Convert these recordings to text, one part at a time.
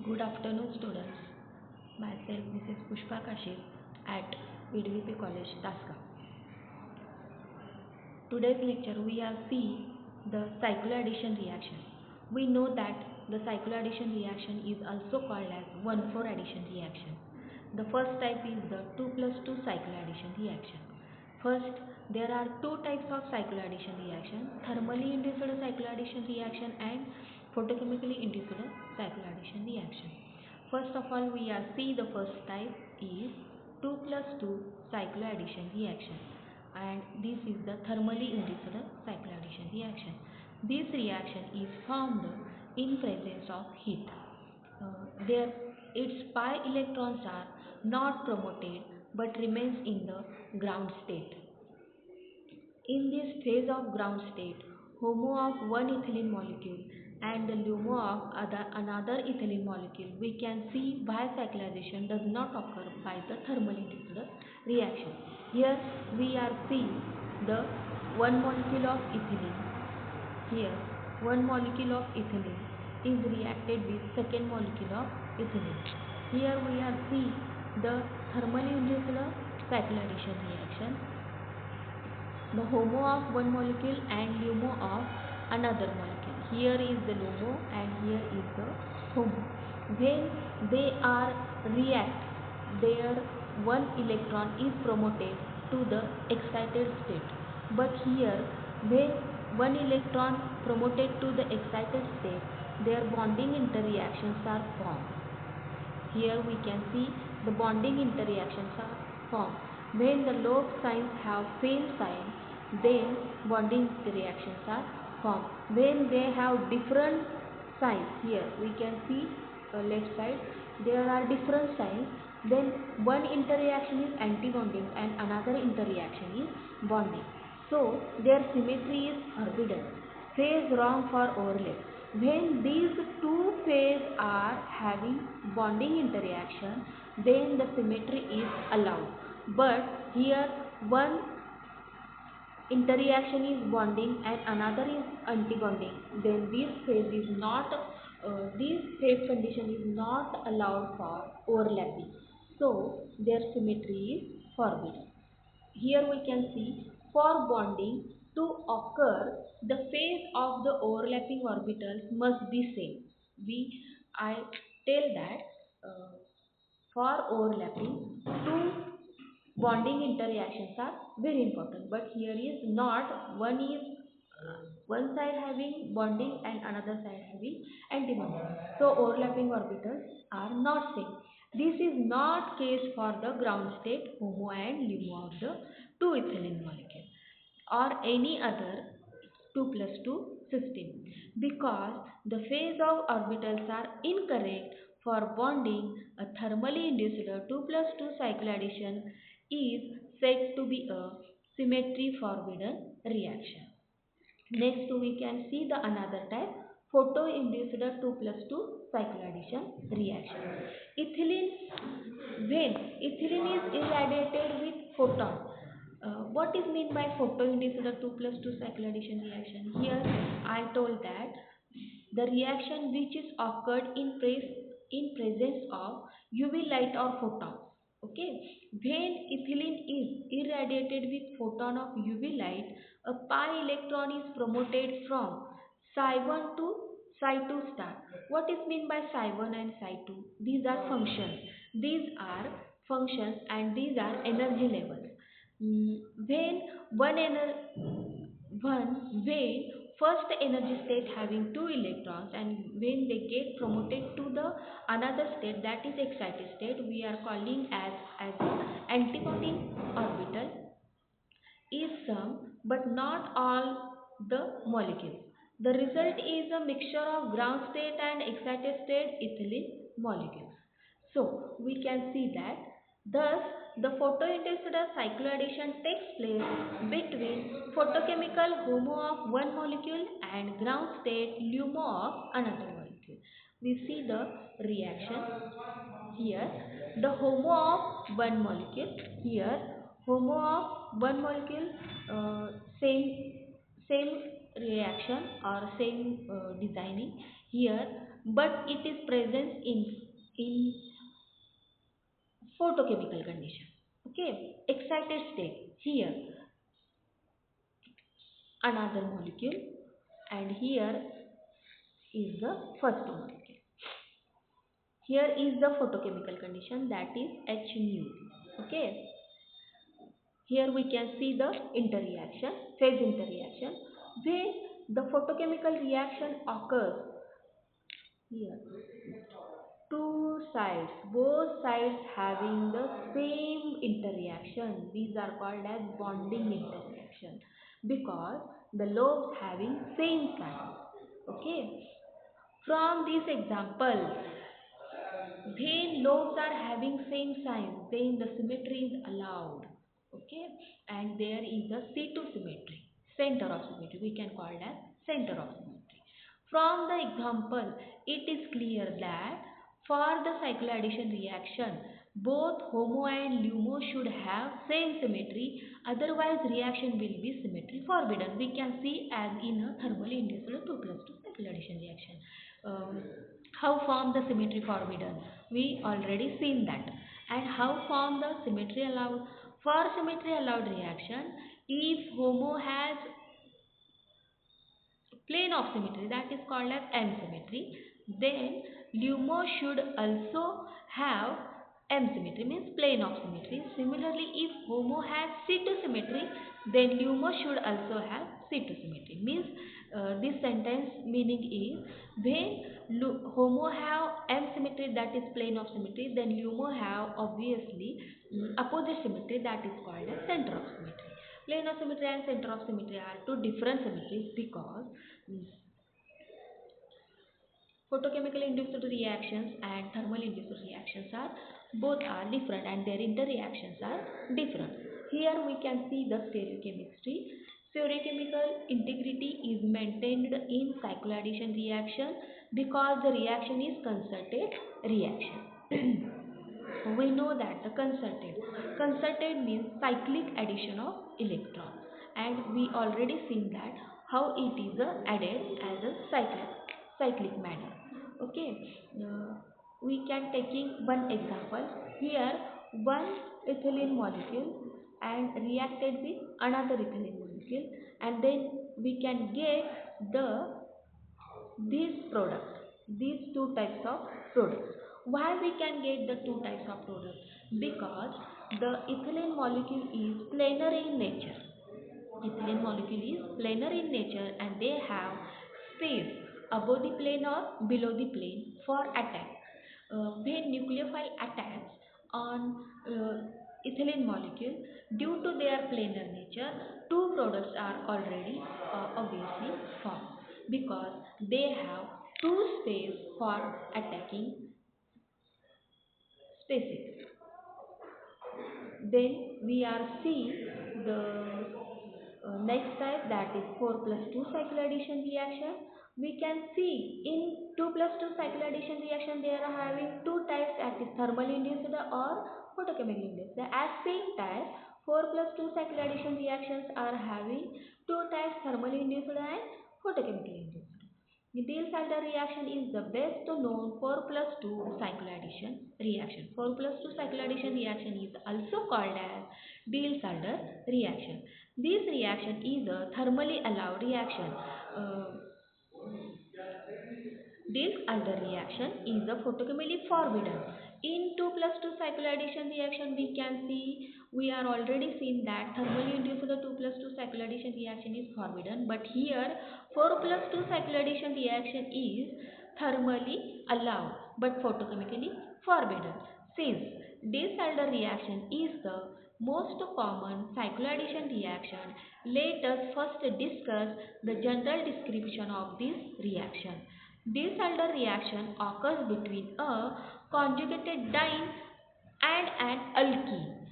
Good afternoon, students. Myself, Mrs. Pushpa Kashif at VDVP College, Taska. Today's lecture we have see the cycloaddition reaction. We know that the cycloaddition reaction is also called as 1,4 addition reaction. The first type is the 2 plus 2 cycloaddition reaction. First, there are two types of cycloaddition reaction: thermally induced cycloaddition reaction and photochemically induced cycloaddition reaction. First of all, we are see the first type is 2 plus 2 cycloaddition reaction, and this is the thermally induced cycloaddition reaction. This reaction is formed in presence of heat. There its pi electrons are not promoted but remains in the ground state. In this phase of ground state, HOMO of one ethylene molecule and the LUMO of another ethylene molecule, we can see why cyclization does not occur by the thermally induced reaction. Here we are seeing the one molecule of ethylene. Here one molecule of ethylene is reacted with second molecule of ethylene. Here we are seeing the thermally induced cyclization reaction. The HOMO of one molecule and LUMO of another molecule. Here is the LUMO and here is the HOMO. When they are react, their one electron is promoted to the excited state. But here, when one electron promoted to the excited state, their bonding interreactions are formed. Here we can see the bonding interreactions are formed. When the log signs have same sign, then bonding reactions are formed. When they have different signs, here we can see left side, there are different signs, then one interreaction is anti-bonding and another interreaction is bonding. So their symmetry is forbidden. Phase wrong for overlap. When these two phases are having bonding interaction, then the symmetry is allowed. But here one interreaction is bonding and another is anti-bonding, then this phase condition is not allowed for overlapping. So their symmetry is forbidden. Here we can see for bonding to occur, the phase of the overlapping orbitals must be same. I tell that for overlapping, two bonding interactions are very important. But here is not, one side having bonding and another side having anti-bonding. So overlapping orbitals are not same. This is not case for the ground state HOMO and LUMO of the two ethylene molecule or any other 2 plus 2 system, because the phase of orbitals are incorrect for bonding. A thermally induced 2 plus 2 cycloaddition is said to be a symmetry forbidden reaction. Next we can see the another type, photo-induced 2 plus 2 cycloaddition reaction. Ethylene, when ethylene is irradiated with photon. What is mean by photo-induced 2 plus 2 cycloaddition reaction? Here I told that the reaction which is occurred in presence of UV light or photon. Okay, when ethylene is irradiated with photon of UV light, a pi electron is promoted from psi1 to psi2 star. What is mean by psi1 and psi2? These are functions. These are functions and these are energy levels. When when first energy state having two electrons, and when they get promoted to the another state, that is excited state, we are calling as antibonding orbital is some but not all the molecules. The result is a mixture of ground state and excited state ethylene molecules. So we can see that thus the photoinduced cycloaddition takes place between photochemical HOMO of one molecule and ground state LUMO of another molecule. We see the reaction here, the HOMO of one molecule, here HOMO of one molecule, same reaction or same designing. here, but it is present in photochemical condition. Okay, excited state. Here another molecule, and here is the first molecule. Here is the photochemical condition, that is H nu. Okay, here we can see the interreaction, phase interreaction, where the photochemical reaction occurs here. Two sides, both sides having the same interaction. These are called as bonding interaction because the lobes having same size. Okay. From this example, when lobes are having same size, then the symmetry is allowed. Okay, and there is a C2 symmetry, center of symmetry. We can call that center of symmetry. From the example, it is clear that for the cycloaddition reaction, both HOMO and LUMO should have same symmetry, otherwise reaction will be symmetry forbidden. We can see as in a thermally induced 2 plus 2 cycloaddition reaction. Um, how form the symmetry forbidden? We already seen that. And how form the symmetry allowed? For symmetry allowed reaction, if HOMO has plane of symmetry, that is called as M symmetry, then LUMO should also have M symmetry, means plane of symmetry. Similarly, if HOMO has C2 symmetry, then LUMO should also have C2 symmetry. Means this sentence meaning is when HOMO have M symmetry, that is plane of symmetry, then LUMO have obviously opposite symmetry, that is called as center of symmetry. Plane of symmetry and center of symmetry are two different symmetries because photochemical induced reactions and thermal induced reactions are both are different and their interreactions are different. Here we can see the stereochemistry. Stereochemical integrity is maintained in cycloaddition reaction because the reaction is concerted reaction. We know that the concerted means cyclic addition of electron, and we already seen that how it is added as a cyclic manner. Okay, we can taking one example here. One ethylene molecule and reacted with another ethylene molecule, and then we can get the these products, these two types of products. Why we can get the two types of products? Because the ethylene molecule is planar in nature. Ethylene molecule is planar in nature and they have space above the plane or below the plane for attack. When nucleophile attacks on ethylene molecule, due to their planar nature, two products are already obviously formed because they have two space for attacking spaces. Then we are see the next type, that is 4 plus 2 cycloaddition reaction. We can see in 2 plus 2 cycloaddition reaction they are having two types, that is thermal induced or photochemical induced. At same time 4 plus 2 cycloaddition reactions are having two types, thermal induced and photochemical induced. The Diels-Alder reaction is the best known 4 plus 2 cycloaddition reaction. 4 plus 2 cycloaddition reaction is also called as Diels-Alder reaction. This reaction is a thermally allowed reaction. Diels-Alder reaction is a photochemically forbidden. In 2 plus 2 cycloaddition reaction, we can see, we are already seen that thermally induced 2 plus 2 cycloaddition reaction is forbidden, but here 4 plus 2 cycloaddition reaction is thermally allowed but photochemically forbidden. Since Diels-Alder reaction is the most common cycloaddition reaction, let us first discuss the general description of this reaction. Diels-Alder reaction occurs between a conjugated diene and an alkene,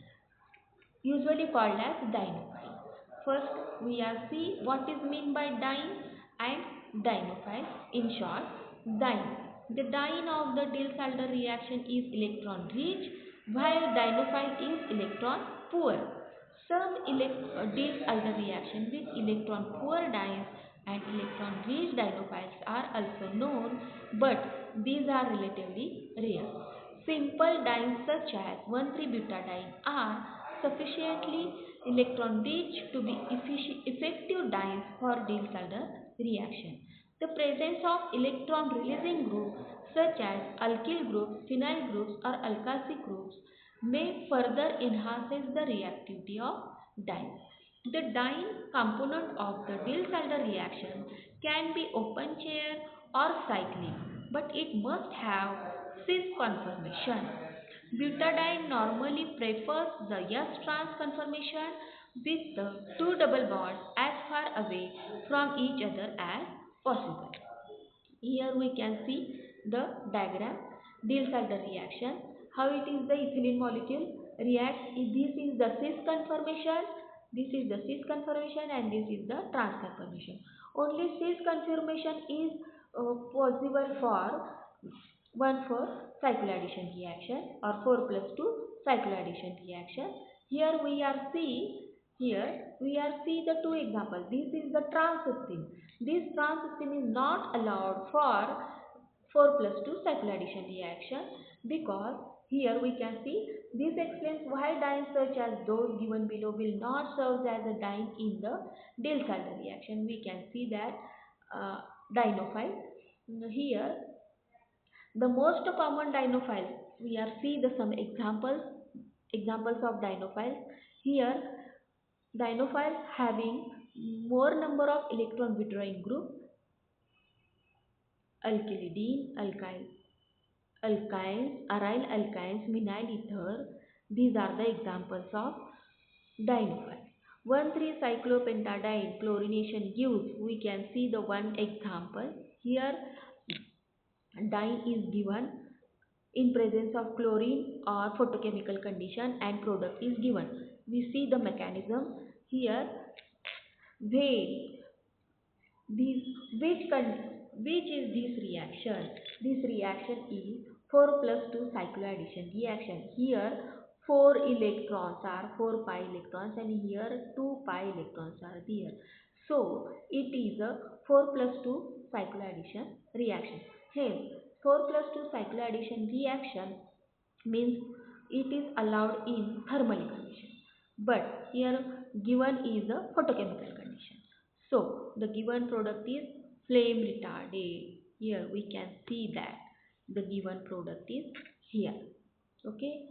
usually called as dienophile. First, we are see what is meant by diene and dienophile. In short, diene. The diene of the Diels-Alder reaction is electron rich, while dienophile is electron poor. Some Diels-Alder reaction with electron poor dienes and electron-rich dinophiles are also known, but these are relatively rare. Simple dynes such as 1,3-butadiene are sufficiently electron-rich to be effective dynes for Diels-Alder reaction. The presence of electron-releasing groups such as alkyl groups, phenyl groups, or alkali groups may further enhances the reactivity of dynes. The dyne component of the Diels-Alder reaction can be open chain or cyclic, but it must have cis conformation. Butadiene normally prefers the S-trans conformation with the two double bonds as far away from each other as possible. Here we can see the diagram, Diels-Alder reaction, how it is the ethylene molecule reacts. This is the cis conformation, this is the cis conformation, and this is the trans conformation. Only cis conformation is possible for 1,4 cycloaddition reaction or 4 plus 2 cycloaddition reaction. Here we are see the two examples. This is the trans system. This trans system is not allowed for 4 plus 2 cycloaddition reaction, because here we can see this explains why dynes such as those given below will not serve as a dyne in the Diels-Alder reaction. We can see that dinophile. Here the most common dinophiles, we are see the some examples of dinophiles. Here dinophiles having more number of electron withdrawing group: alkylidine, alkynes, aryl alkynes, vinyl ether. These are the examples of dinophiles. 1,3-cyclopentadiene chlorination gives, we can see the one example. Here dyne is given in presence of chlorine or photochemical condition, and product is given. We see the mechanism here. When these which is this reaction? This reaction is 4 plus 2 cycloaddition reaction. Here 4 electrons are 4 pi electrons, and here 2 pi electrons are there. So it is a 4 plus 2 cycloaddition reaction. Hence 4 plus 2 cycloaddition reaction means it is allowed in thermal condition, but here given is a photochemical condition. So the given product is flame retardant. Here we can see that the given product is here. Okay.